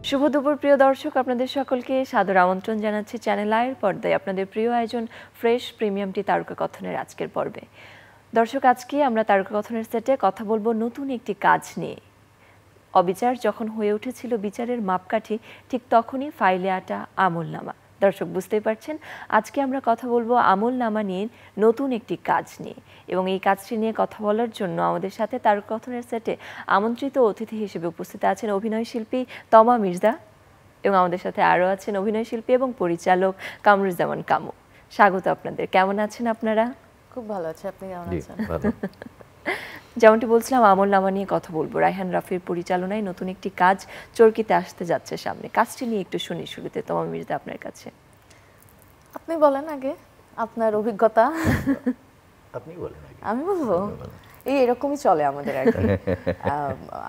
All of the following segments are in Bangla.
শুভ দুপুর প্রিয় দর্শক, আপনাদের সকলকে সাদর আমন্ত্রণ জানাচ্ছি চ্যানেল আইয়ের পর্দায় আপনাদের প্রিয় আয়োজন ফ্রেশ প্রিমিয়ামটি তারকা কথনের আজকের পর্বে। দর্শক, আজকে আমরা তারকা কথনের সেটে কথা বলবো নতুন একটি কাজ নিয়ে। অবিচার যখন হয়ে উঠেছিল বিচারের মাপকাঠি, ঠিক তখনই ফাইলে আটা আমলনামা। দর্শক বুঝতেই পারছেন, আজকে আমরা কথা বলবো আমলনামা নিয়ে নতুন একটি কাজ নিয়ে, এবং এই কাজটি নিয়ে কথা বলার জন্য আমাদের সাথে তারকা কথনের সেটে আমন্ত্রিত অতিথি হিসেবে উপস্থিত আছেন অভিনয় শিল্পী তমা মির্জা, এবং আমাদের সাথে আরও আছেন অভিনয় শিল্পী এবং পরিচালক কামরুজ্জামান কামু। স্বাগত আপনাদের। কেমন আছেন আপনারা? খুব ভালো আছে, আপনি কেমন আছেন? যেমনটি বলছিলাম, আমলনামা নিয়ে কথা বলবো। রায়হান রাফির পরিচালনায় নতুন একটি কাজ চরকিতে আসতে যাচ্ছে সামনে। কাজটি নিয়ে একটু শুনি শুরুতে। তমা মির্জা, আপনার কাছে। আপনি বলেন আগে আপনার অভিজ্ঞতা। আপনি বলেন আগে। আমি বলবো? এরকমই চলে আমাদের আর কি।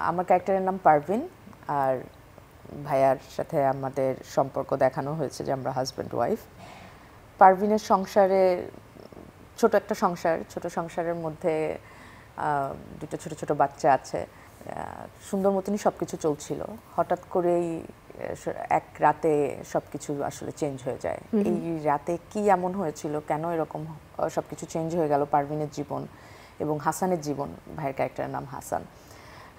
আমার ক্যারেক্টারের নাম পারভিন, আর ভাইয়ার সাথে আমাদের সম্পর্ক দেখানো হয়েছে যে আমরা হাজব্যান্ড ওয়াইফ। পারভিনের সংসারে ছোট একটা সংসার, ছোট সংসারের মধ্যে দুটো ছোট ছোট বাচ্চা আছে। সুন্দর মতনই সব কিছু চলছিল। হঠাৎ করেই এক রাতে সব কিছু আসলে চেঞ্জ হয়ে যায়। এই রাতে কি এমন হয়েছিল, কেন এরকম সব কিছু চেঞ্জ হয়ে গেল পারভিনের জীবন এবং হাসানের জীবন, ভাইয়ের ক্যারেক্টারের নাম হাসান।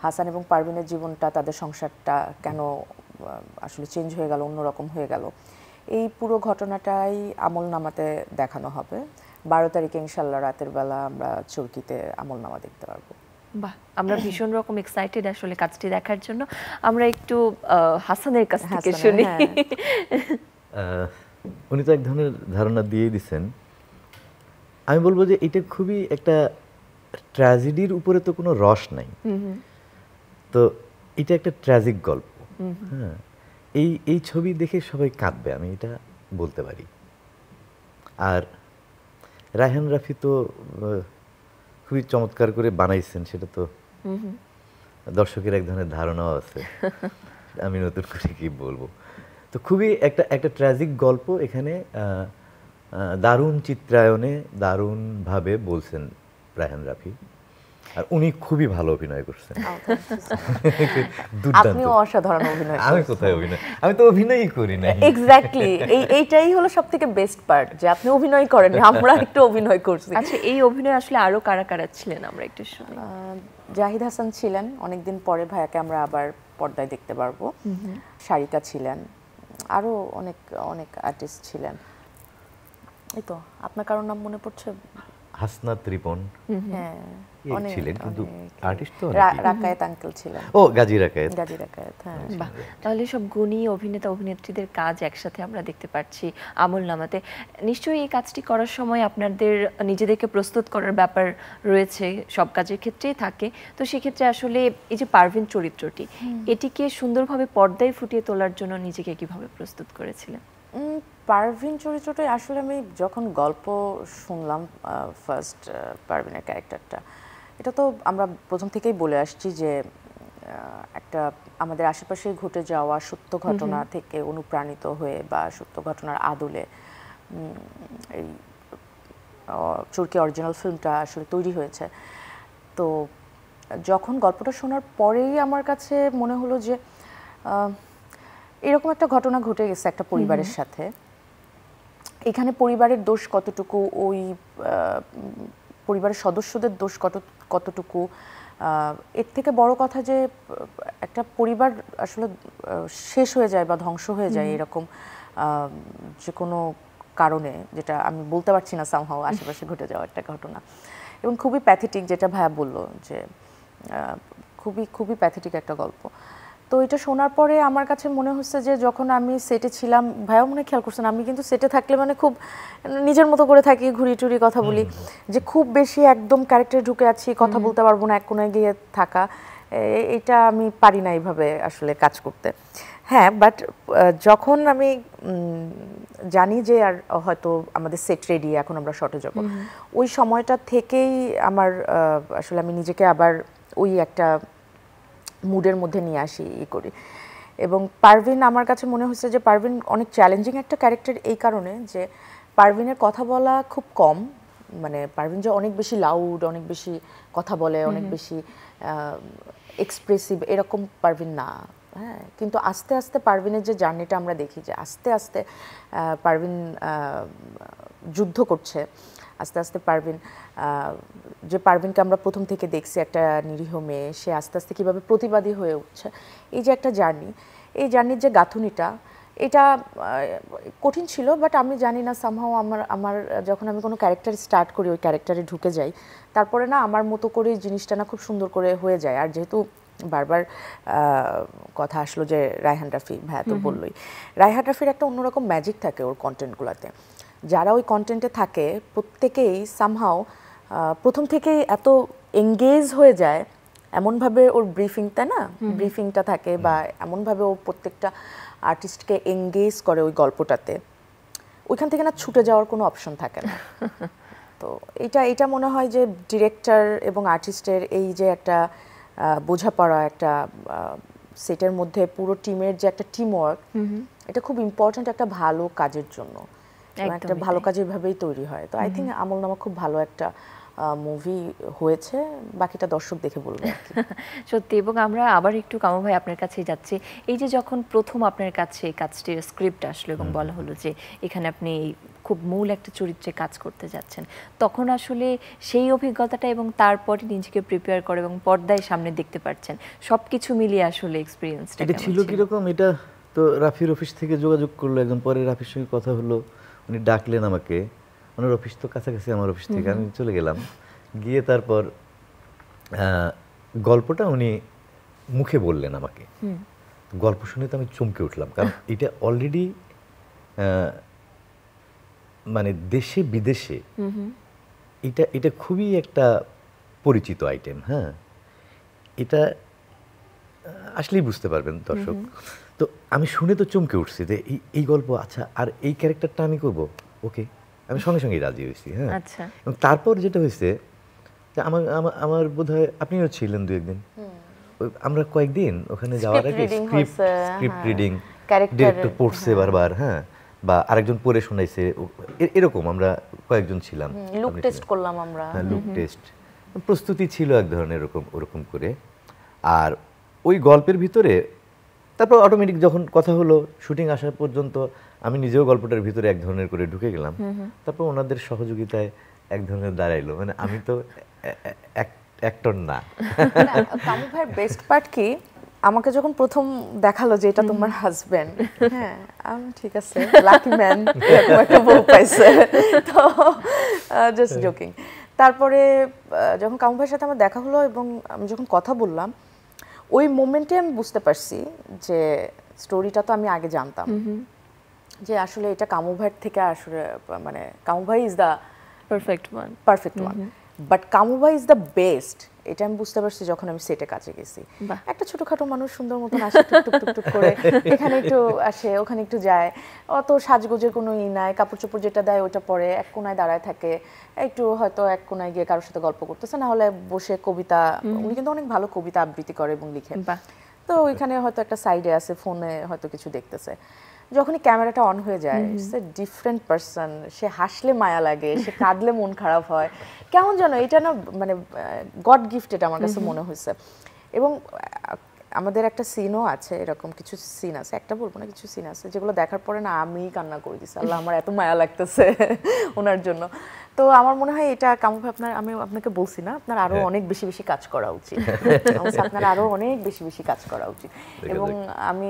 হাসান এবং পারভিনের জীবনটা, তাদের সংসারটা কেন আসলে চেঞ্জ হয়ে গেল, অন্যরকম হয়ে গেল, এই পুরো ঘটনাটাই আমলনামাতে দেখানো হবে। 12 তারিখে ইনশাল্লাহ রাতের বেলা আমরা চরকিতে আমলনামা দেখতে পারবো। বাহ, আমরা ভীষণ রকম এক্সাইটেড আসলে কাজটি দেখার জন্য। আমরা একটু হাসানের কাছ থেকে শুনি। উনি তো এক ধরনের ধারণা দিয়ে দিচ্ছেন। আমি বলবো যে এটা খুবই একটা ট্র্যাজেডির উপরে তো কোনো রস নাই, তো এটা একটা ট্র্যাজিক গল্প। হ্যাঁ, এই ছবি দেখে সবাই কাঁদবে, আমি এটা বলতে পারি। আর রায়হান রাফি তো খুবই চমৎকার করে বানাইছেন, সেটা তো দর্শকের এক ধরনের ধারণাও আছে। আমি নতুন করে কি বলবো। তো খুবই একটা ট্র্যাজিক গল্প এখানে দারুণ চিত্রায়নে দারুণভাবে বলছেন রায়হান রাফি, আর উনি খুবই ভালো অভিনয় করছেন। আপনিও অসাধারণ অভিনয়। আমি কোথায় অভিনয়, আমি তো অভিনয়ই করি না। এক্স্যাক্টলি, এইটাই হলো সবথেকে বেস্ট পার্ট, যে আপনি অভিনয় করেন, আমরা একটু অভিনয় করছি। আচ্ছা, এই অভিনয় আসলে আরো কারা কারা ছিলেন আমরা একটু শুনি। জাহিদ হাসান ছিলেন, অনেকদিন পরে ভাইয়াকে আমরা আবার পর্দায় দেখতে পারবো। সারিকা ছিলেন, আরো অনেক অনেক আর্টিস্ট ছিলেন। এই তো আপনার কারোর নাম মনে পড়ছে? হাসনাত রিপন, হ্যাঁ অনেক ছিলেন, কিন্তু আর্টিস্ট তো রাকায়েত আঙ্কেল ছিলেন। ও গাজী রাকায়েত, হ্যাঁ। বাহ, তাহলে সব গুণী অভিনেতা অভিনেত্রীদের কাজ একসাথে আমরা দেখতে পাচ্ছি আমলনামাতে। নিশ্চয়ই এই কাজটি করার সময় আপনাদের নিজেদেরকে প্রস্তুত করার ব্যাপার রয়েছে, সব কাজের ক্ষেত্রেই থাকে। তো সেক্ষেত্রে আসলে এই যে পারভিন চরিত্রটি, এটিকে সুন্দরভাবে পর্দায় ফুটিয়ে তোলার জন্য নিজেকে কিভাবে প্রস্তুত করেছিলেন? পারভিন চরিত্রটা আসলে আমি যখন গল্প শুনলাম ফার্স্ট, পারভিনের ক্যারেক্টারটা, এটা তো আমরা প্রথম থেকেই বলে আসছি যে একটা আমাদের আশেপাশে ঘটে যাওয়া সত্য ঘটনা থেকে অনুপ্রাণিত হয়ে বা সত্য ঘটনার আদলে এই চরকি অরিজিনাল ফিল্মটা আসলে তৈরি হয়েছে। তো যখন গল্পটা শোনার পরেই আমার কাছে মনে হলো যে এরকম একটা ঘটনা ঘটে গেছে একটা পরিবারের সাথে। এখানে পরিবারের দোষ কতটুকু, ওই পরিবারের সদস্যদের দোষ কতটুকু, এর থেকে বড় কথা যে একটা পরিবার আসলে শেষ হয়ে যায় বা ধ্বংস হয়ে যায় এরকম যে কোনো কারণে, যেটা আমি বলতে পারছি না, সামহাও আশেপাশে ঘটে যাওয়া একটা ঘটনা, এবং খুবই প্যাথেটিক, যেটা ভাইয়া বললো যে খুবই খুবই প্যাথেটিক একটা গল্প। তো এটা শোনার পরে আমার কাছে মনে হচ্ছে যে যখন আমি সেটে ছিলাম, ভাইও মনে খেয়াল করছেন, আমি কিন্তু সেটে থাকলে মানে খুব নিজের মতো করে থাকি, ঘুরি টুরি কথা বলি, যে খুব বেশি একদম ক্যারেক্টারে ঢুকে আছি, কথা বলতে পারবো না, এক কোণে গিয়ে থাকা, এটা আমি পারি না এইভাবে আসলে কাজ করতে। হ্যাঁ, বাট যখন আমি জানি যে আর হয়তো আমাদের সেট রেডি, এখন আমরা শর্টে যাব, ওই সময়টা থেকেই আমার আসলে আমি নিজেকে আবার ওই একটা মুডের মধ্যে নিয়ে আসি করি। এবং পারভিন, আমার কাছে মনে হচ্ছে যে পারভিন অনেক চ্যালেঞ্জিং একটা ক্যারেক্টার এই কারণে যে পারভিনের কথা বলা খুব কম, মানে পারভিন যে অনেক বেশি লাউড, অনেক বেশি কথা বলে, অনেক বেশি এক্সপ্রেসিভ, এরকম পারভিন না। হ্যাঁ, কিন্তু আস্তে আস্তে পারভিনের যে জার্নিটা আমরা দেখি যে আস্তে আস্তে পারভিন যুদ্ধ করছে, আস্তে আস্তে পারভিন যে পারভিনকে আমরা প্রথম থেকে দেখছি একটা নিরীহ মেয়ে, সে আস্তে আস্তে কীভাবে প্রতিবাদী হয়ে উঠছে, এই যে একটা জার্নি, এই জার্নির যে গাঁথুনিটা এটা কঠিন ছিল। বাট আমি জানি না সামহাও আমার যখন আমি কোনো ক্যারেক্টার স্টার্ট করি, ওই ক্যারেক্টারে ঢুকে যাই, তারপরে না আমার মতো করে জিনিসটা না খুব সুন্দর করে হয়ে যায়। আর যেহেতু বারবার কথা আসলো যে রায়হান রাফি, ভাইয়া তো বললোই, রায়হান রাফির একটা অন্যরকম ম্যাজিক থাকে ওর কন্টেন্টগুলোতে। যারা ওই কন্টেন্টে থাকে প্রত্যেকেই সামহাও প্রথম থেকেই এত এঙ্গেজ হয়ে যায়, এমনভাবে ওর ব্রিফিংটা না ব্রিফিংটা থাকে, বা এমনভাবে ও প্রত্যেকটা আর্টিস্টকে এঙ্গেজ করে ওই গল্পটাতে, ওইখান থেকে না ছুটে যাওয়ার কোনো অপশন থাকে না। তো এটা মনে হয় যে ডিরেক্টর এবং আর্টিস্টের এই যে একটা বোঝাপড়া, একটা সেটের মধ্যে পুরো টিমের যে একটা টিম ওয়ার্ক, এটা খুব ইম্পর্ট্যান্ট একটা ভালো কাজের জন্য, একটা ভালো কাজ এভাবেই তৈরি হয়। তো আই থিঙ্ক আমলনামা খুব ভালো একটা মুভি হয়েছে, বাকিটা দর্শক দেখে বলবে। সত্যি। এবং আমরা আবার একটু কামু ভাই আপনার কাছেই যাচ্ছি, এই যে যখন প্রথম আপনার কাছে কাজটির স্ক্রিপ্ট আসলো এবং বলা হলো যে এখানে আপনি খুব মূল একটা চরিত্রে কাজ করতে যাচ্ছেন, তখন আসলে সেই অভিজ্ঞতাটা এবং তারপরে নিজেকে প্রিপেয়ার করে এবং পর্দায় সামনে দেখতে পাচ্ছেন, সব কিছু মিলিয়ে আসলে এক্সপিরিয়েন্সটা এটা ছিল কীরকম? এটা তো রাফির অফিস থেকে যোগাযোগ করলো একজন, পরে রাফির সঙ্গে কথা হলো, উনি ডাকলেন আমাকে, ওনার অফিস তো কাছাকাছি আমার অফিস থেকে, আমি চলে গেলাম, গিয়ে তারপর গল্পটা উনি মুখে বললেন আমাকে। গল্প শুনে তো আমি চমকে উঠলাম, কারণ এটা অলরেডি মানে দেশে বিদেশে এটা খুবই একটা পরিচিত আইটেম। হ্যাঁ, এটা আসলেই বুঝতে পারবেন দর্শক। তো আমি শুনে তো চমকে উঠছি যে এই গল্প, আচ্ছা, আর এই ক্যারেক্টারটা আমি করব, ওকে, আমি সঙ্গে সঙ্গেই রাজি হয়েছি। হ্যাঁ, এবং তারপর যেটা হয়েছে যে আমার বোধ হয় আপনিও ছিলেন 2-1 দিন, আমরা কয়েকদিন ওখানে যাওয়ার আগে স্ক্রিপ্ট রিডিং, ডিরেক্টর পড়ছে বারবার, হ্যাঁ, বা আরেকজন পড়ে শোনাইছে, এরকম আমরা কয়েকজন ছিলাম, লুক টেস্ট করলাম আমরা। হ্যাঁ, লুক টেস্ট, প্রস্তুতি ছিল এক ধরনের ওরকম করে। আর ওই গল্পের ভিতরে তারপর অটোমেটিক যখন কথা হলো, শুটিং আসা পর্যন্ত আমি নিজেও গল্পটার ভিতরে এক ধরনের করে ঢুকে গেলাম। তারপর ওনাদের সহযোগিতায় এক ধরনের দাঁড়াইলো, মানে আমি তো অ্যাক্টর না। কামু ভাইয়ের বেস্ট পার্ট কি, আমাকে যখন প্রথম দেখালো যে এটা তোমার হাজবেন্ড, হ্যাঁ আমি ঠিক আছে, লাকি ম্যান, এরকম একটা বউ পাইছে, তো জাস্ট জোকিং। তারপরে যখন কামু ভাইয়ের সাথে আমার দেখা হলো এবং আমি যখন কথা বললাম, ওই মোমেন্টে আমি বুঝতে পারছি যে স্টোরিটা তো আমি আগে জানতাম, যে আসলে এটা কামু ভাইয়ের থেকে আসলে, মানে কামু ভাই is the perfect one, but Kamu ভাই ইজ দ্য বেস্ট, এটা আমি বুঝতে পারছি যখন আমি সেটে কাজে গেছি। একটা ছোটখাটো মানুষ সুন্দর মতন আসে, টুকটুক করে এখানে একটু আসে, ওখানে একটু যায়, অত সাজগোজের কোনো নাই, কাপড় চোপড় যেটা দেয় ওটা পরে এক কোনায় দাঁড়ায় থাকে, একটু হয়তো এক কোনায় গিয়ে কারোর সাথে গল্প করতেছে, না হলে বসে কবিতা, উনি কিন্তু অনেক ভালো কবিতা আবৃত্তি করে এবং লিখে, তো ওইখানে হয়তো একটা সাইডে আছে, ফোনে হয়তো কিছু দেখতেছে। যখনই ক্যামেরাটা অন হয়ে যায়, ইটস এ ডিফারেন্ট পারসন, সে হাসলে মায়া লাগে, সে কাঁদলে মন খারাপ হয়, কেমন যেন এটা না, মানে গড গিফট, এটা আমার কাছে মনে হয়েছে। এবং আমাদের একটা সিনও আছে, এরকম কিছু সিন আছে, একটা বলবো না, কিছু সিন আছে যেগুলো দেখার পরে না আমি কান্না করে দিচ্ছি, আল্লাহ আমার এত মায়া লাগতেছে ওনার জন্য। তো আমার মনে হয় এটা কামু ভাই, আমি আপনাকে বলছি না, আপনার আরো অনেক বেশি বেশি কাজ করা উচিত, আপনার আরো অনেক বেশি বেশি কাজ করা উচিত। এবং আমি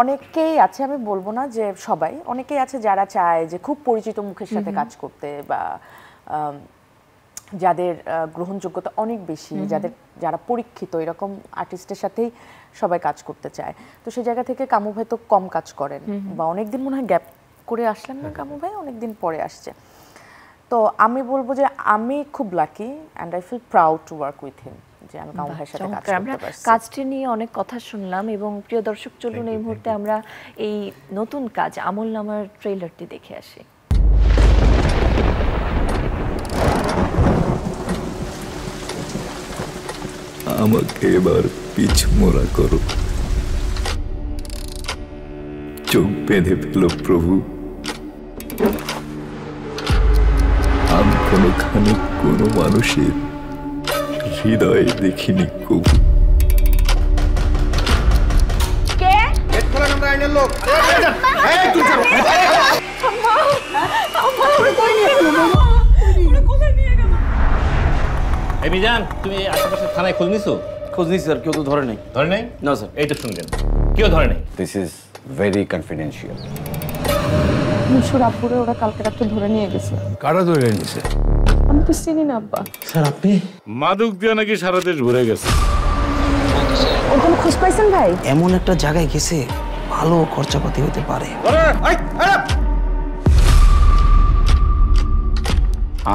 অনেকেই আছে, আমি বলবো না যে সবাই, অনেকেই আছে যারা চায় যে খুব পরিচিত মুখের সাথে কাজ করতে, বা যাদের গ্রহণযোগ্যতা অনেক বেশি, যারা পরীক্ষিত, এরকম আর্টিস্টের সাথেই সবাই কাজ করতে চায়। তো সেই জায়গা থেকে কামু ভাই তো কম কাজ করেন, বা অনেকদিন মনে হয় গ্যাপ করে আসলেন না কামু ভাই, অনেকদিন পরে আসছে। তো আমি বলবো যে আমি খুব lucky and I feel proud to work with him, যে আমি কামু ভাইয়ের সাথে কাজ করতে পারছি। কাজটি নিয়ে অনেক কথা শুনলাম, এবং প্রিয় দর্শক, চলুন এই মুহূর্তে আমরা এই নতুন কাজ আমলনামার ট্রেলারটি দেখে আসি। আমাকে এবার পিছমোড়া করো, চোখ বেঁধে ফেলো প্রভু, আমি কোনোখানে কোনো মানুষের হৃদয় দেখিনি কবু। আইনের লোক। এই তুই চল। এই মিজান, তুমি আশেপাশে থানায় খোঁজ নিছো? খোঁজ নিছি স্যার, কেউ তো ধরে নাই। ধরে নাই? না স্যার। এইটা শুনবেন, কেউ ধরে নাই। This is very confidential. মুশুর আব্বুরে ওরা কালকে রাতে ধরে নিয়ে গেছে। কারা ধরে নিছে? আমি তো চিনি না আব্বা। স্যার আপনি মাদক দিয়ে নাকি সারা দেশ ঘুরে গেছে। ওর কোনো খোঁজ পাইছেন ভাই? এমন একটা জায়গায় গেছে ভালো খরচাপাতি হতে পারে।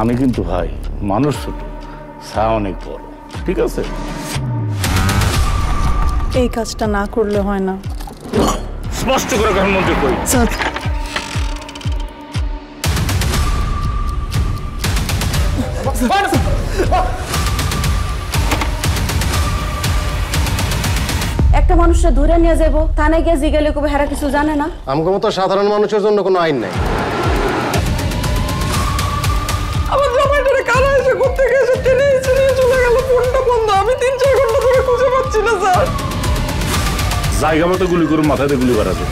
আমি কিন্তু ভাই মানুষ ছোট, সা অনেক বড়, ঠিক আছে? এই কাজটা না করলে হয় না। স্পষ্ট করে প্রধানমন্ত্রী কই। স্যার একটা মানুষটা ধরে নিয়ে যাবো, থানায় গিয়ে জিগেলে কবে হেরা কিছু জানে না। আমগো মতো সাধারণ মানুষের জন্য কোনো আইন নাই। আমার জামাইটারে কারা এসে করতে গেছে, টেনে এসে নিয়ে চলে গেল, ফোনটা বন্ধ, আমি 3-4 ঘন্টা ধরে খুঁজে পাচ্ছি না স্যার। জায়গা মতো গুলি করে মাথাতে গুলি করাছে।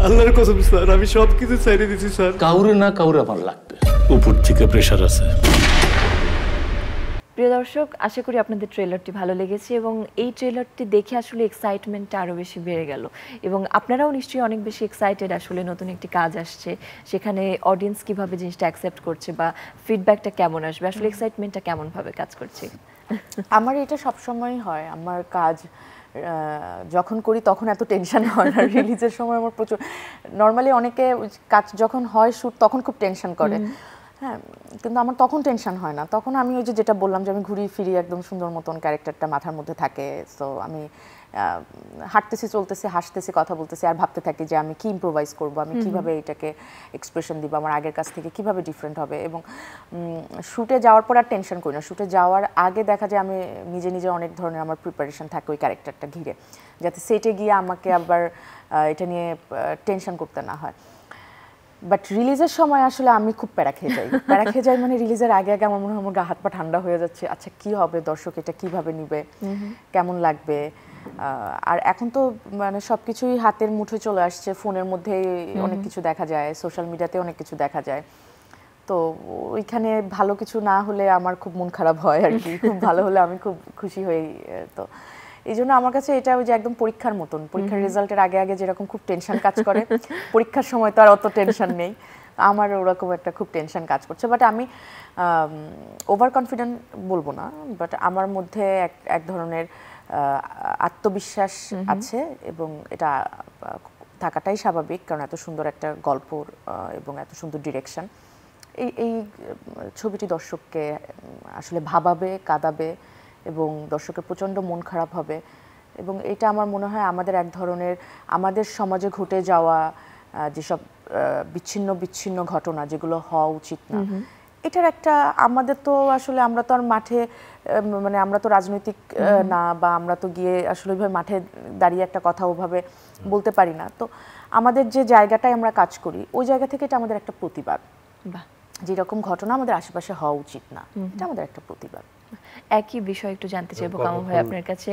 আল্লাহর কসম স্যার, আমি সব কিছু ছেড়ে দিছি স্যার। কাউরে না কাউরে আমার লাগবে, উপর থেকে প্রেশার আছে। প্রিয় দর্শক, আশা করি আপনাদের ট্রেলারটি ভালো লেগেছে এবং এই ট্রেলারটি দেখে আসলে এক্সাইটমেন্টটা আরও বেশি বেড়ে গেল এবং আপনারাও নিশ্চয়ই অনেক বেশি এক্সাইটেড। আসলে নতুন একটি কাজ আসছে, সেখানে অডিয়েন্স কিভাবে জিনিসটা অ্যাকসেপ্ট করছে বা ফিডব্যাকটা কেমন আসবে, আসলে এক্সাইটমেন্টটা কেমনভাবে কাজ করছে? আমার এটা সবসময়ই হয়, আমার কাজ যখন করি তখন এত টেনশন হয় না। রিলিজের সময় আমার প্রচুর, নর্মালি অনেকে কাজ যখন হয় শ্যুট তখন খুব টেনশন করে, হ্যাঁ, কিন্তু আমার তখন টেনশন হয় না। তখন আমি ওই যেটা বললাম যে আমি ঘুরি ফিরি একদম সুন্দর মতন ক্যারেক্টারটা মাথার মধ্যে থাকে। সো আমি হাঁটতেছি, চলতেছি, হাসতেছি, কথা বলতেছি আর ভাবতে থাকি যে আমি কি ইম্প্রোভাইজ করবো, আমি কিভাবে এটাকে এক্সপ্রেশন দিব, আমার আগের কাছ থেকে কিভাবে ডিফারেন্ট হবে। এবং শ্যুটে যাওয়ার পর আর টেনশন করি না। শ্যুটে যাওয়ার আগে দেখা যায় আমি নিজে নিজে অনেক ধরনের আমার প্রিপারেশন থাকে ওই ক্যারেক্টারটা ঘিরে, যাতে সেটে গিয়ে আমাকে আবার এটা নিয়ে টেনশন করতে না হয়। বাট রিলিজের সময় আসলে আমি খুব প্যারা খেয়ে যাই, মানে রিলিজের আগে আগে আমার মনে হয় আমার গা হাত পা ঠান্ডা হয়ে যাচ্ছে। আচ্ছা কি হবে, দর্শক এটা কিভাবে নিবে, কেমন লাগবে। আর এখন তো মানে সবকিছুই হাতের মুঠোয় চলে আসছে, ফোনের মধ্যে অনেক কিছু দেখা যায়, সোশ্যাল মিডিয়াতে অনেক কিছু দেখা যায়। তো ওইখানে ভালো কিছু না হলে আমার খুব মন খারাপ হয় আর কি, খুব ভালো হলে আমি খুব খুশি হই। তো এই জন্য আমার কাছে এটা ওই যে একদম পরীক্ষার মতন, পরীক্ষার রেজাল্টের আগে আগে যেরকম খুব টেনশন কাজ করে, পরীক্ষার সময় তো আর অত টেনশন নেই, আমার ওরকম একটা খুব টেনশন কাজ করছে। বাট আমি ওভার কনফিডেন্ট বলবো না, বাট আমার মধ্যে এক ধরনের আত্মবিশ্বাস আছে এবং এটা থাকাটাই স্বাভাবিক, কারণ এত সুন্দর একটা গল্প এবং এত সুন্দর ডিরেকশন। এই ছবিটি দর্শককে আসলে ভাবাবে, কাঁদাবে এবং দর্শকের প্রচণ্ড মন খারাপ হবে। এবং এটা আমার মনে হয় আমাদের এক ধরনের, আমাদের সমাজে ঘটে যাওয়া যেসব বিচ্ছিন্ন বিচ্ছিন্ন ঘটনা যেগুলো হওয়া উচিত না, এটার একটা, আমাদের তো আসলে আমরা তো আর মাঠে, মানে আমরা তো রাজনৈতিক না, বা আমরা তো গিয়ে আসলে ওইভাবে মাঠে দাঁড়িয়ে একটা কথা ওভাবে বলতে পারি না। তো আমাদের যে জায়গাটায় আমরা কাজ করি ওই জায়গা থেকে এটা আমাদের একটা প্রতিবাদ, যেরকম ঘটনা আমাদের আশেপাশে হওয়া উচিত না, এটা আমাদের একটা প্রতিবাদ। একই বিষয় একটু জানতে চাইবো কামাল ভাই আপনার কাছে,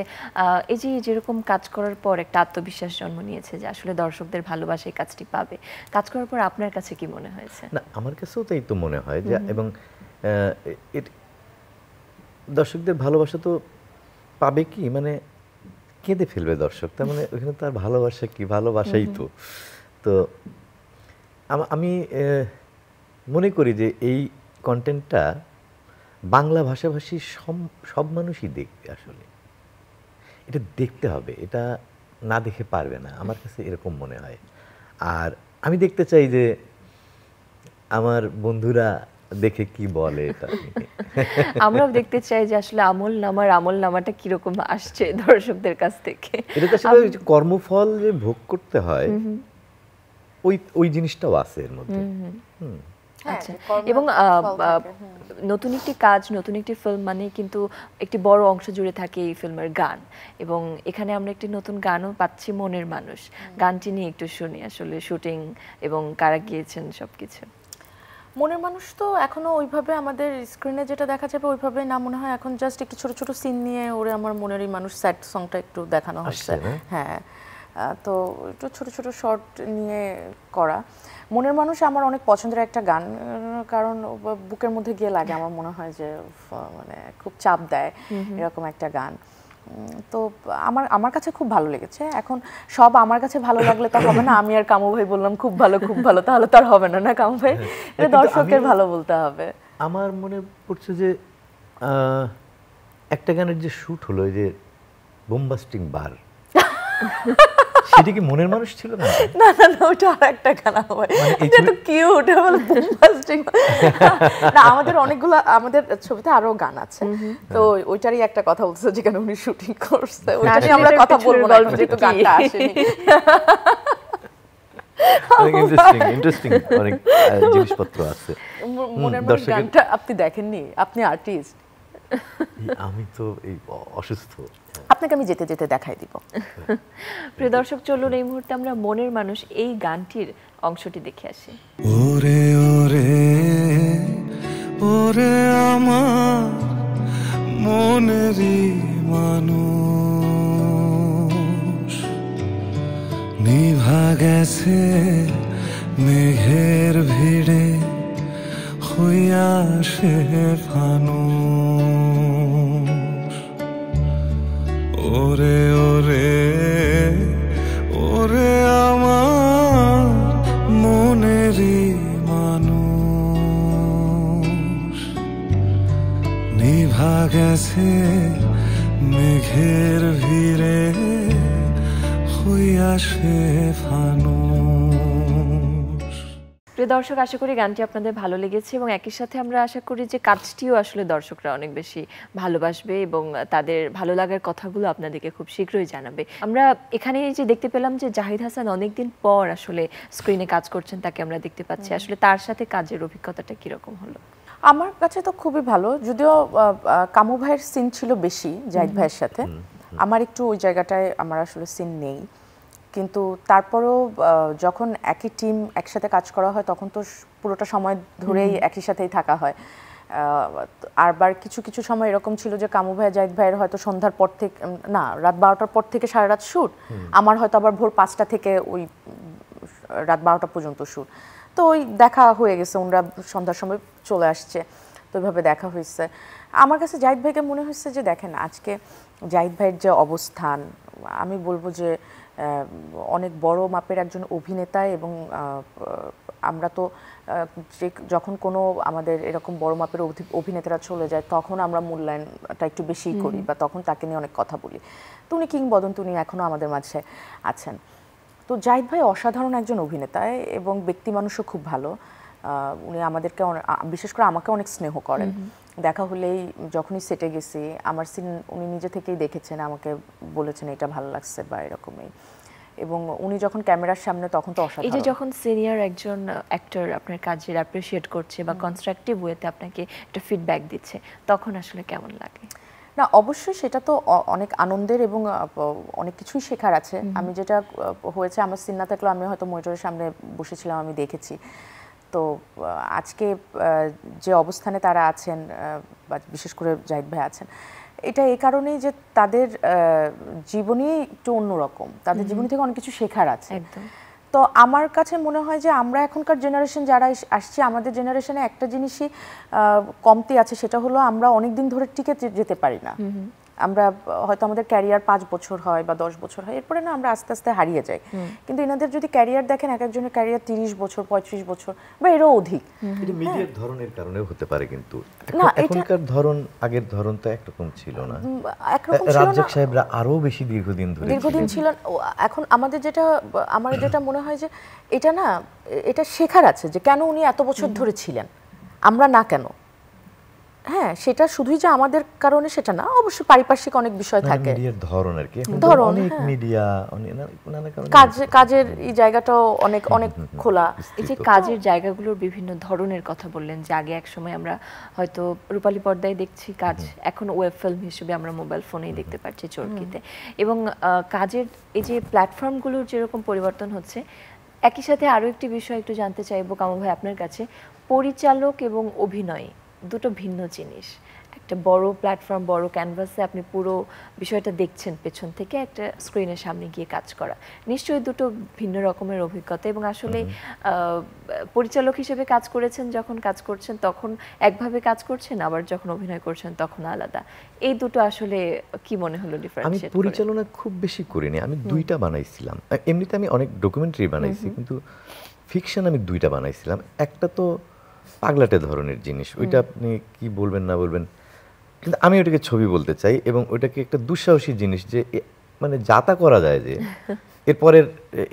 এই যে যেরকম কাজ করার পর একটা আত্মবিশ্বাস জন্ম নিয়েছে যে আসলে দর্শকদের ভালোবাসা এই কাজটি পাবে, কাজ করার পর আপনার কাছে কি মনে হয়েছে? না, আমার কাছেও তাই তো মনে হয় যে, এবং দর্শকদের ভালোবাসা তো পাবে কি, মানে কেঁদে ফেলবে দর্শক, তার মানে ওখানে তার ভালোবাসা কি, ভালোবাসাই তো। তো আমি মনে করি যে এই কন্টেন্টটা বাংলা ভাষাভাষী সব মানুষই দেখবে, আসলে এটা দেখতে হবে, এটা না দেখে পারবে না, আমার কাছে এরকম মনে হয়। আর আমি দেখতে চাই যে আমার বন্ধুরা দেখে কি বলে এটা। আমরাও দেখতে চাই যে আসলে আমল নামাটা কিরকম আসছে দর্শকদের কাছ থেকে। এটা তো আসলে কর্মফল যে ভোগ করতে হয়, ওই জিনিসটাও আছে এর মধ্যে। আচ্ছা, এবং নতুন একটি কাজ, নতুন একটি ফিল্ম মানে কিন্তু একটি বড় অংশ জুড়ে থাকে এই ফিল্মের গান, এবং এখানে আমরা একটি নতুন গানও পাচ্ছি, মনের মানুষ। গানটি নিয়ে একটু শুনি, আসলে শুটিং এবং কারা গিয়েছেন সবকিছু। মনের মানুষ তো এখনো ওইভাবে আমাদের স্ক্রিনে যেটা দেখা যাবে ওইভাবে না, মনে হয় এখন জাস্ট একটু ছোট ছোট সিন নিয়ে ওরে আমার মনেরই মানুষ স্যাড সংটা একটু দেখানো হচ্ছে। হ্যাঁ, তো একটু ছোট ছোট শর্ট নিয়ে করা। মনের মানুষ আমার অনেক পছন্দের একটা গান, কারণ বুকের মধ্যে গিয়ে লাগে, আমার মনে হয় যে মানে খুব চাপ দেয় এরকম একটা গান। তো আমার কাছে খুব ভালো লেগেছে। এখন সব আমার কাছে ভালো লাগলে তো হবে না, আমি আর কামু ভাই বললাম খুব ভালো, তাহলে তো আর হবে না, না কামু ভাই? এটা দর্শকের ভালো বলতে হবে। আমার মনে পড়ছে যে একটা গানের যে শুট হলো, যে বোমবাস্টিং বার, সেটা কি মনের মানুষ ছিল? না না না না, ওটা আরেকটা গান হয়, এটা তো কিউট, বলে বোমবাস্টিং। না, আমাদের অনেকগুলো, আমাদের ছবিতে আরো গান আছে, তো ওইটারই একটা কথা বলছে যেখানে উনি শুটিং করছে, ওইটা নিয়ে আমরা কথা বলবো না, যেহেতু গানটা আসেনি। ইন্টারেস্টিং অনেক জিনিসপত্র আছে। মনের মানুষ গানটা আপনি দেখেননি? আপনি আর্টিস্ট। আমি তো এই অসুস্থ, আপনাকে আমি যেতে যেতে দেখাই দিব। প্রিয় দর্শক, চলুন এই মুহূর্তে আমরা মনের মানুষ এই গানটির অংশটি দেখে আসি। ওরে ওরে ওরে আমার মনেরই মানুষ, নিভা গেছে মেঘের ভিড়ে হইয়া সে ফানুষ। ওরে ওরে ওরে আমার মনেরই মানুষ, নিভা গেছে মেঘের ভিড়ে হইয়া সে ফানুষ। প্রিয় দর্শক, আশা করি গানটি আপনাদের ভালো লেগেছে এবং একই সাথে আমরা আশা করি যে কাজটিও আসলে দর্শকরা অনেক বেশি ভালোবাসবে এবং তাদের ভালো লাগার কথাগুলো আপনাদেরকে খুব শীঘ্রই জানাবে। আমরা এখানে যে দেখতে পেলাম যে জাহিদ হাসান অনেকদিন পর আসলে স্ক্রিনে কাজ করছেন, তাকে আমরা দেখতে পাচ্ছি। আসলে তার সাথে কাজের অভিজ্ঞতাটা কিরকম হলো? আমার কাছে তো খুবই ভালো, যদিও কামু ভাইয়ের সিন ছিল বেশি জাহিদ ভাইয়ের সাথে, আমার একটু ওই জায়গাটায় আমার আসলে সিন নেই, কিন্তু তারপরও যখন একই টিম একসাথে কাজ করা হয় তখন তো পুরোটা সময় ধরেই একই সাথেই থাকা হয়। আরবার কিছু কিছু সময় এরকম ছিল যে কামু ভাই জাহিদ ভাইয়ের হয়তো সন্ধ্যার পর থেকে, না রাত 12টার পর থেকে সারা রাত শ্যুট, আমার হয়তো আবার ভোর 5টা থেকে ওই রাত 12টা পর্যন্ত শ্যুট, তো ওই দেখা হয়ে গেছে, ওনারা সন্ধ্যার সময় চলে আসছে, তো ওইভাবে দেখা হয়েছে। আমার কাছে জাহিদ ভাইকে মনে হচ্ছে যে দেখেন আজকে জাহিদ ভাইয়ের যে অবস্থান, আমি বলবো যে অনেক বড় মাপের একজন অভিনেতা, এবং আমরা তো যখন কোনো আমাদের এরকম বড় মাপের অভিনেতারা চলে যায় তখন আমরা মূল্যায়নটা একটু বেশি করি, বা তখন তাকে নিয়ে অনেক কথা বলি। তো উনি কিংবদন্তি, উনি এখনও আমাদের মাঝে আছেন। তো জাহিদ ভাই অসাধারণ একজন অভিনেতা এবং ব্যক্তি মানুষও খুব ভালো। উনি আমাদেরকে বিশেষ করে আমাকে অনেক স্নেহ করেন। দেখা হলেই যখনই সেটে গেছি আমার সিন উনি নিজে থেকেই দেখেছেন, আমাকে বলেছেন এটা ভালো লাগছে বা এরকমই, এবং উনি যখন ক্যামেরার সামনে তখন তো অসাধারণ। এই যে যখন সিনিয়র একজন অ্যাক্টর আপনার কাজের অ্যাপ্রিশিয়েট করছে বা কনস্ট্রাকটিভ ওয়েতে আপনাকে একটা ফিডব্যাক দিচ্ছে, তখন আসলে কেমন লাগে? না, অবশ্যই সেটা তো অনেক আনন্দের এবং অনেক কিছুই শেখার আছে। আমি যেটা হয়েছে, আমার সিন না থাকলেও আমি হয়তো মনিটরের সামনে বসেছিলাম, আমি দেখেছি। তো আজকে যে অবস্থানে তারা আছেন, বা বিশেষ করে জাহিদ ভাই আছেন, এটা এই কারণেই যে তাদের জীবনই একটু অন্যরকম, তাদের জীবন থেকে অনেক কিছু শেখার আছে। তো আমার কাছে মনে হয় যে আমরা এখনকার জেনারেশন যারা আসছি, আমাদের জেনারেশনে একটা জিনিসই কমতি আছে, সেটা হলো আমরা অনেক দিন ধরে টিকে যেতে পারি না। আমরা হয়তো আমাদের ক্যারিয়ার 5 বছর হয় বা 10 বছর হয়, এরপরে না আমরা আস্তে আস্তে হারিয়ে যাই। কিন্তু এনাদের যদি ক্যারিয়ার দেখেন, এক একজনের ক্যারিয়ার 30 বছর 35 বছর বা এরও অধিক। এটা মিডিয়ার ধরনের কারণেও হতে পারে, কিন্তু এখনকার ধরন আগের ধরন তো একরকম ছিল না। রাজ্জাক সাহেবরা আরো বেশি দীর্ঘদিন ছিল। এখন আমার যেটা মনে হয় যে এটা শেখার আছে যে কেন উনি এত বছর ধরে ছিলেন, আমরা না কেন। হ্যাঁ, সেটা শুধুই যে আমাদের কারণে সেটা না, অবশ্যই পারিপার্শ্বিক অনেক বিষয় থাকে, মিডিয়ার ধরন আর কি, অনেক মিডিয়া কাজের এই জায়গাটাও অনেক অনেক খোলা। এই যে কাজের জায়গাগুলোর বিভিন্ন ধরনের কথা বললেন, যে আগে এক সময় আমরা হয়তো রূপালী পর্দায় দেখছি কাজ, এখন ওয়েব ফিল্ম হিসেবে আমরা মোবাইল ফোনেই দেখতে পাচ্ছি, চরকিতে। এবং কাজের এই যে প্ল্যাটফর্মগুলোর যেরকম পরিবর্তন হচ্ছে, একই সাথে আরো একটি বিষয় একটু জানতে চাইবো কামু ভাই আপনার কাছে, পরিচালক এবং অভিনয় দুটো ভিন্ন জিনিস। একটা বড় প্ল্যাটফর্ম, বড় ক্যানভাসে আপনি পুরো বিষয়টা দেখছেন পেছন থেকে, একটা স্ক্রিনের সামনে গিয়ে কাজ করা, নিশ্চয়ই দুটো ভিন্ন রকমের অভিজ্ঞতা। এবং আসলে পরিচালক হিসেবে কাজ করেছেন, যখন কাজ করছেন তখন একভাবে কাজ করছেন, আবার যখন অভিনয় করছেন তখন আলাদা। এই দুটো আসলে কি মনে হলো ডিফারেন্স? আমি পরিচালনা খুব বেশি করিনি, আমি দুইটা বানাইছিলাম। এমনিতে আমি অনেক ডকুমেন্টারি বানাইছি, কিন্তু ফিকশন আমি দুইটা বানাইছিলাম। একটা তো পাগলাটে ধরনের জিনিস, ওইটা আপনি কি বলবেন না বলবেন, কিন্তু আমি ওটাকে ছবি বলতে চাই, এবং ওইটাকে একটা দুঃসাহসী জিনিস, যে মানে যাতা করা যায়, যে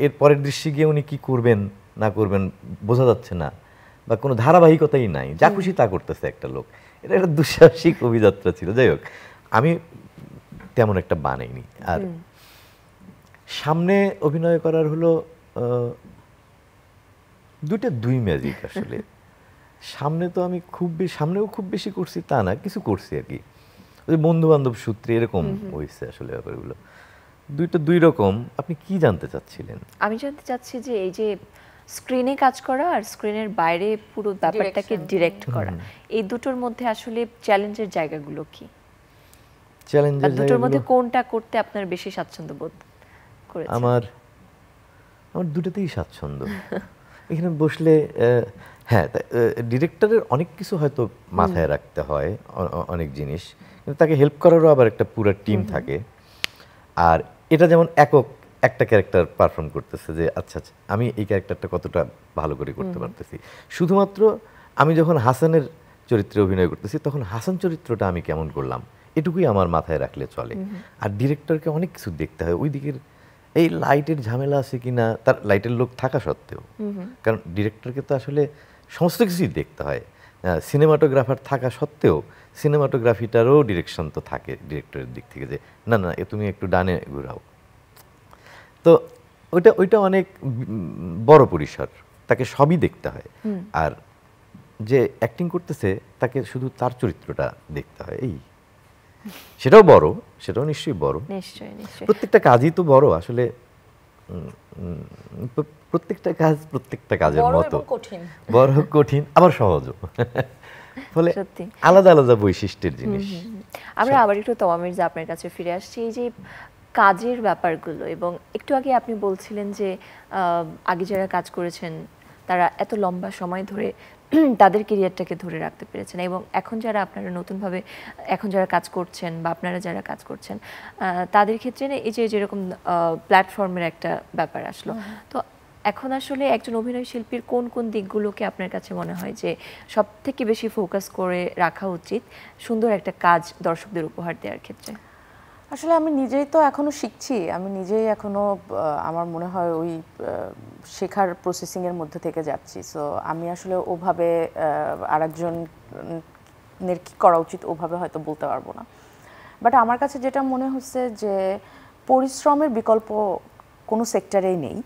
এরপরের দৃশ্যে গিয়ে উনি কি করবেন না করবেন বোঝা যাচ্ছে না, বা কোনো ধারাবাহিকতাই নাই, যা খুশি তা করতেছে একটা লোক। এটা একটা দুঃসাহসিক অভিযাত্রা ছিল। যাই হোক, আমি তেমন একটা বানাইনি। আর সামনে অভিনয় করার হলো দুই ম্যাজিক আসলে। সামনে তো আমি সামনেও খুব বেশি করছি তা না, কিছু করছি আর কি, ওই বন্ধু বান্ধব সূত্রে এরকম হয়েছে আসলে ব্যাপারগুলো। দুই রকম। আপনি কি জানতে চাচ্ছিলেন? আমি জানতে চাচ্ছি যে এই যে স্ক্রিনে কাজ করা আর স্ক্রিনের বাইরে পুরো ব্যাপারটাকে ডিরেক্ট করা, এই দুটোর মধ্যে আসলে চ্যালেঞ্জের জায়গাগুলো কি? চ্যালেঞ্জের দুটোর মধ্যে কোনটা করতে আপনার বেশি স্বাচ্ছন্দ্য বোধ করেছেন? আমার দুটোতেই স্বাচ্ছন্দ্য। এখানে বসলে হ্যাঁ, ডিরেক্টরের অনেক কিছু হয়তো মাথায় রাখতে হয়, অনেক জিনিস, কিন্তু তাকে হেল্প করারও আবার একটা পুরো টিম থাকে। আর এটা যেমন একটা ক্যারেক্টার পারফর্ম করতেছে, যে আচ্ছা আমি এই ক্যারেক্টারটা কতটা ভালো করে করতে পারতেছি। শুধুমাত্র আমি যখন হাসানের চরিত্রে অভিনয় করতেছি, তখন হাসান চরিত্রটা আমি কেমন করলাম, এটুকুই আমার মাথায় রাখলে চলে। আর ডিরেক্টরকে অনেক কিছু দেখতে হয়, ওই দিকের এই লাইটের ঝামেলা আছে কিনা, তার লাইটের লোক থাকা সত্ত্বেও, কারণ ডিরেক্টরকে তো আসলে সমস্ত কিছুই দেখতে হয়। সিনেমাটোগ্রাফার থাকা সত্ত্বেও সিনেমাটোগ্রাফিটারও ডিরেকশন তো থাকে ডিরেক্টরের দিক থেকে, যে না তুমি একটু ডানে ঘুরাও। তো ওইটা অনেক বড় পরিসর, তাকে সবই দেখতে হয়। আর যে অ্যাক্টিং করতেছে তাকে শুধু তার চরিত্রটা দেখতে হয়, সেটাও নিশ্চয়ই বড়। প্রত্যেকটা কাজই তো বড় আসলে, প্রত্যেকটা কাজের মতো বড়, কঠিন, আবার সহজও, ফলে আলাদা আলাদা বৈশিষ্ট্যের জিনিস। আমরা আবার একটু তওয়া মির্জা আপনার কাছে ফিরে আসছি। এই যে কাজের ব্যাপারগুলো, এবং একটু আগে আপনি বলছিলেন যে আগে যারা কাজ করেছেন তারা এত লম্বা সময় ধরে তাদের ক্যারিয়ারটাকে ধরে রাখতে পেরেছেন, এবং এখন যারা আপনারা নতুনভাবে এখন যারা কাজ করছেন বা আপনারা যারা কাজ করছেন তাদের ক্ষেত্রে এই যে যেরকম প্ল্যাটফর্মের একটা ব্যাপার আসলো, তো এখন আসলে একজন অভিনয় শিল্পীর কোন কোন দিকগুলোকে আপনার কাছে মনে হয় যে সব থেকে বেশি ফোকাস করে রাখা উচিত সুন্দর একটা কাজ দর্শকদের উপহার দেওয়ার ক্ষেত্রে? আসলে আমি নিজেই তো এখনো শিখছি, আমি নিজেই এখনো আমার মনে হয় ওই শেখার প্রসেসিংয়ের মধ্যে থেকে যাচ্ছি। সো আমি আসলে ওভাবে আরেকজনের কি করা উচিত ওভাবে হয়তো বলতে পারবো না। বাট আমার কাছে যেটা মনে হচ্ছে যে পরিশ্রমের বিকল্প কোনো সেক্টরেই নেই,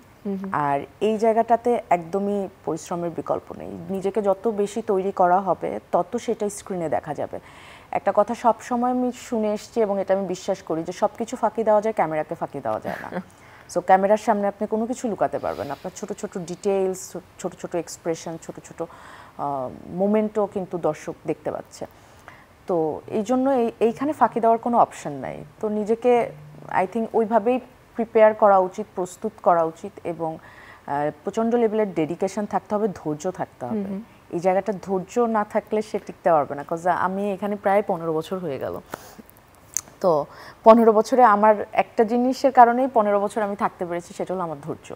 আর এই জায়গাটাতে একদমই পরিশ্রমের বিকল্প নেই। নিজেকে যত বেশি তৈরি করা হবে তত সেটা স্ক্রিনে দেখা যাবে। একটা কথা সব সময় আমি শুনে এসেছি এবং এটা আমি বিশ্বাস করি, যে সব কিছু ফাঁকি দেওয়া যায়, ক্যামেরাকে ফাঁকি দেওয়া যায় না। সো ক্যামেরার সামনে আপনি কোনো কিছু লুকাতে পারবেন না, আপনার ছোট ছোট ডিটেইলস, ছোট ছোট এক্সপ্রেশন, ছোট ছোট মোমেন্টও কিন্তু দর্শক দেখতে পাচ্ছে। তো এই জন্য এইখানে ফাঁকি দেওয়ার কোনো অপশন নাই। তো নিজেকে আই থিঙ্ক ওইভাবেই প্রিপেয়ার করা উচিত, প্রস্তুত করা উচিত, এবং প্রচণ্ড লেভেলের ডেডিকেশন থাকতে হবে, ধৈর্য থাকতে হবে। এই জায়গাটা ধৈর্য না থাকলে সে টিকতে পারবে না। কজ আমি এখানে প্রায় 15 বছর হয়ে গেল। তো 15 বছরে আমার একটা জিনিসের কারণেই 15 বছর আমি থাকতে পেরেছি, সেটা হলো আমার ধৈর্য।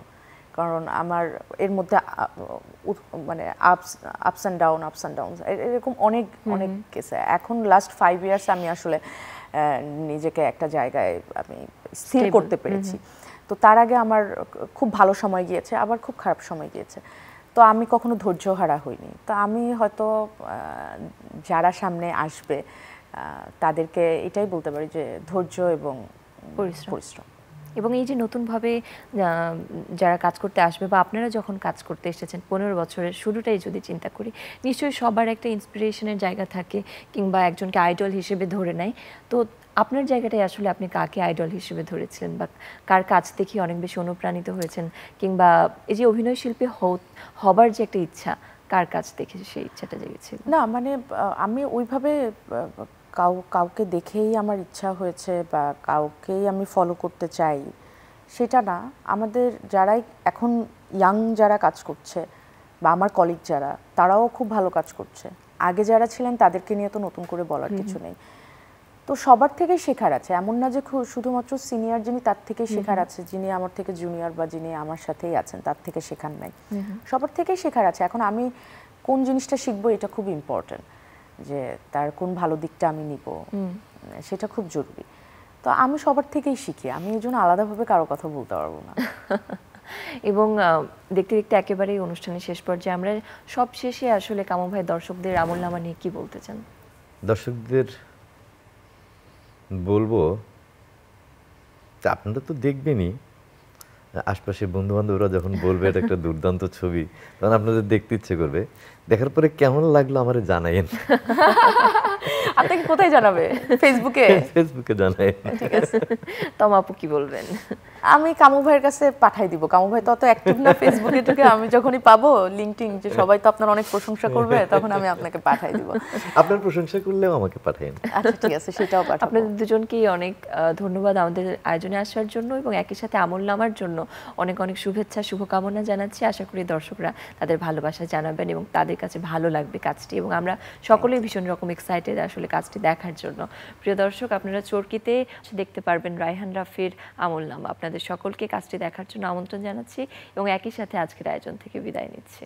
কারণ আমার এর মধ্যে মানে আপস অ্যান্ড ডাউন এরকম অনেক কেসে। এখন লাস্ট 5 ইয়ার্স আমি আসলে নিজেকে একটা জায়গায় আমি স্থির করতে পেরেছি। তো তার আগে আমার খুব ভালো সময় গিয়েছে, আবার খুব খারাপ সময় গিয়েছে। তো আমি কখনো ধৈর্য হারা হইনি। তো আমি হয়তো যারা সামনে আসবে তাদেরকে এটাই বলতে পারি যে ধৈর্য এবং পরিশ্রম। এবং এই যে নতুনভাবে যারা কাজ করতে আসবে বা আপনারা যখন কাজ করতে এসেছেন 15 বছরের শুরুটাই যদি চিন্তা করি, নিশ্চয়ই সবার একটা ইন্সপিরেশনের জায়গা থাকে কিংবা একজনকে আইডল হিসেবে ধরে নেয়। তো আপনার জায়গাটায় আসলে আপনি কাকে আইডল হিসেবে ধরেছিলেন বা কার কাছ থেকে অনেক বেশি অনুপ্রাণিত হয়েছেন, কিংবা এই যে অভিনয় শিল্পী হবার যে একটা ইচ্ছা, কার কাছ থেকে সেই ইচ্ছাটা জেগেছিল? না মানে আমি ওইভাবে কাউকে দেখেই আমার ইচ্ছা হয়েছে বা কাউকেই আমি ফলো করতে চাই সেটা না। আমাদের যারাই এখন ইয়াং যারা কাজ করছে বা আমার কলিগ যারা, তারাও খুব ভালো কাজ করছে। আগে যারা ছিলেন তাদেরকে নিয়ে তো নতুন করে বলার কিছু নেই। তো সবার থেকেই শেখার আছে, এমন না যে শুধুমাত্র সিনিয়র যিনি তার থেকেই শেখার আছে, যিনি আমার থেকে জুনিয়র বা যিনি আমার সাথেই আছেন তার থেকে শেখার নাই। সবার থেকেই শেখার আছে। এখন আমি কোন জিনিসটা শিখবো এটা খুব ইম্পর্টেন্ট, যে তার কোন ভালো দিকটা আমি নিব সেটা খুব জরুরি। তো আমি সবার থেকেই শিখি, আমি এই জন্য আলাদাভাবে কারো কথা বলতে পারবো না। এবং দেখতে দেখতে একেবারেই অনুষ্ঠানের শেষ পর্যায়ে আমরা সব শেষে আসলে কামু ভাই দর্শকদের আমলনামা নিয়ে কি বলতে চান? দর্শকদের বলবো আপনারা তো দেখবেনই, আশপাশে বন্ধু বান্ধবরা যখন বলবে এটা একটা দুর্দান্ত ছবি, তখন আপনাদের দেখতে ইচ্ছে করবে। দেখার পরে কেমন লাগলো আমারে জানাইন। আপনাকে কোথায় জানাবে? ফেসবুকে? ফেসবুকে জানাইন। ঠিক আছে, তমা আপু কি বলবেন? আমি কামু ভাইয়ের কাছে পাঠাই দিব। কামু ভাই তো অত অ্যাক্টিভ না ফেসবুকে, থেকে আমি যখনই পাবো লিংকডিন যে সবাই তো আপনার অনেক প্রশংসা করবে, তখন আমি আপনাকে পাঠাই দিব। আপনার প্রশংসা করলেও আমাকে পাঠাইন। আচ্ছা ঠিক আছে, সেটাও পাঠাবো। আপনাদের দুজনকেই অনেক ধন্যবাদ আমাদের আয়োজনে আসার জন্য এবং একই সাথে আমলনামার জন্য অনেক অনেক শুভেচ্ছা, শুভকামনা জানাচ্ছি। আশা করি দর্শকরা তাদের ভালোবাসা জানাবেন এবং তাদের কাছে ভালো লাগবে কাজটি, এবং আমরা সকলেই ভীষণ রকম এক্সাইটেড আসলে কাজটি দেখার জন্য। প্রিয় দর্শক, আপনারা চরকিতে দেখতে পারবেন রায়হান রাফির আমলনামা। আপনাদের সকলকে কাজটি দেখার জন্য আমন্ত্রণ জানাচ্ছি এবং একই সাথে আজকের আয়োজন থেকে বিদায় নিচ্ছি।